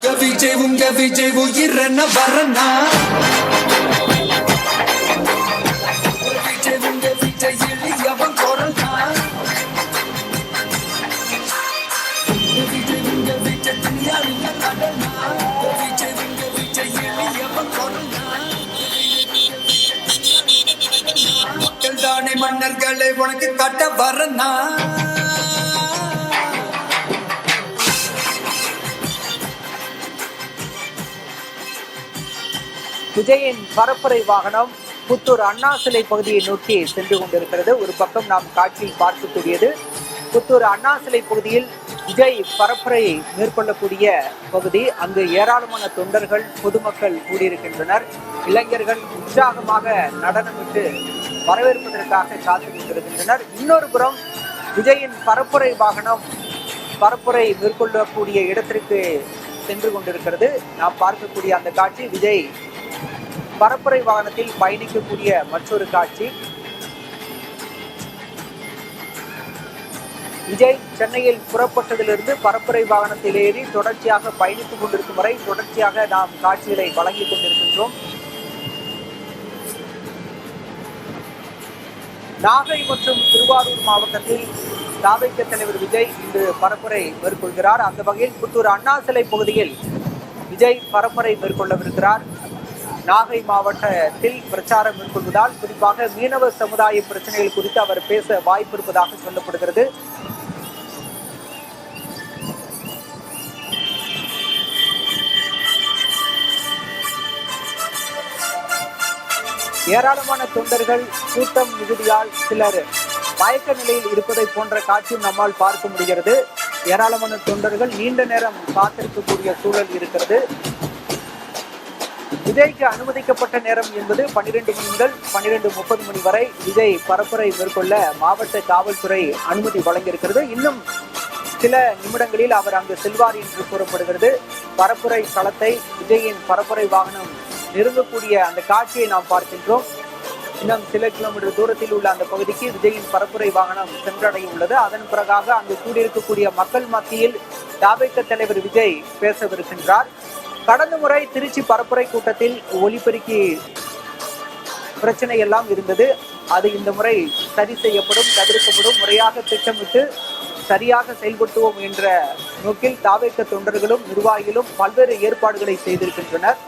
விஜய் உயிரன வரனா விஜய் எளியவன் குரல்னா விஜய் தனியாளிய கடனா விஜய் எளியவன் குரல்னா மக்கள் தானே மன்னர்களை உனக்கு காட்ட வரனா விஜயின் பரப்புரை வாகனம் புத்தூர் அண்ணா சிலை பகுதியை நோக்கி சென்று கொண்டிருக்கிறது. ஒரு பக்கம் நாம் காட்சியில் பார்க்கக்கூடியது புத்தூர் அண்ணா சிலை பகுதியில் விஜய் பரப்புரை மேற்கொள்ளக்கூடிய பகுதி. அங்கு ஏராளமான தொண்டர்கள் பொதுமக்கள் கூடியிருக்கின்றனர். இளைஞர்கள் உற்சாகமாக நடனமிட்டு வரவேற்பதற்காக காத்து கொண்டிருக்கின்றனர். இன்னொரு புறம் விஜயின் பரப்புரை வாகனம் பரப்புரை மேற்கொள்ளக்கூடிய இடத்திற்கு சென்று கொண்டிருக்கிறது. நாம் பார்க்கக்கூடிய அந்த காட்சி விஜய் பரப்புரை வாகனத்தில் பயணிக்கக்கூடிய மற்றொரு காட்சி. விஜய் சென்னையில் புறப்பட்டதிலிருந்து பரப்புரை வாகனத்தில் ஏறி தொடர்ச்சியாக பயணித்துக் கொண்டிருக்கும் வரை தொடர்ச்சியாக நாம் காட்சிகளை வழங்கிக் கொண்டிருக்கின்றோம். நாகை மற்றும் திருவாரூர் மாவட்டத்தில் தாவேக தலைவர் விஜய் இன்று பரப்புரை மேற்கொள்கிறார். அந்த வகையில் புத்தூர் அண்ணா சிலை பகுதியில் விஜய் பரப்புரை மேற்கொள்ளவிருக்கிறார். நாகை மாவட்டத்தில் பிரச்சாரம் மேற்கொள்வதால் குறிப்பாக மீனவ சமுதாய பிரச்சனைகள் குறித்து அவர் பேச வாய்ப்பு இருப்பதாக சொல்லப்படுகிறது. ஏராளமான தொண்டர்கள் கூட்டம் மிகுதியால் சிலர் மயக்க நிலையில் இருப்பதை போன்ற காட்சியும் நம்மால் பார்க்க முடிகிறது. ஏராளமான தொண்டர்கள் நீண்ட நேரம் காத்திருக்கக்கூடிய சூழல் இருக்கிறது. விஜய்க்கு அனுமதிக்கப்பட்ட நேரம் என்பது 12 மணி முதல் 12:30 மணி வரை விஜய் பரப்புரை மேற்கொள்ள மாவட்ட காவல்துறை அனுமதி வழங்கியிருக்கிறது. இன்னும் சில நிமிடங்களில் அவர் அங்கு செல்வார் என்று கூறப்படுகிறது. பரப்புரை களத்தை விஜயின் பரப்புரை வாகனம் நெருங்கக்கூடிய அந்த காட்சியை நாம் பார்க்கின்றோம். இன்னும் சில கிலோமீட்டர் தூரத்தில் உள்ள அந்த பகுதிக்கு விஜயின் பரப்புரை வாகனம் சென்றடைய உள்ளது. அதன் பிறகாக அங்கு கூடியிருக்கக்கூடிய மக்கள் மத்தியில் தாவேக தலைவர் விஜய் பேசவிருக்கின்றார். கடந்த முறை திருச்சி பரப்புரை கூட்டத்தில் ஒலிபெருக்கி பிரச்சனை எல்லாம் இருந்தது. அது இந்த முறை சரி செய்யப்படும், தவிர்க்கப்படும், முறையாக திட்டமிட்டு சரியாக செயல்படுத்துவோம் என்ற நோக்கில் தாவேக தொண்டர்களும் நிர்வாகிகளும் பல்வேறு ஏற்பாடுகளை செய்திருக்கின்றனர்.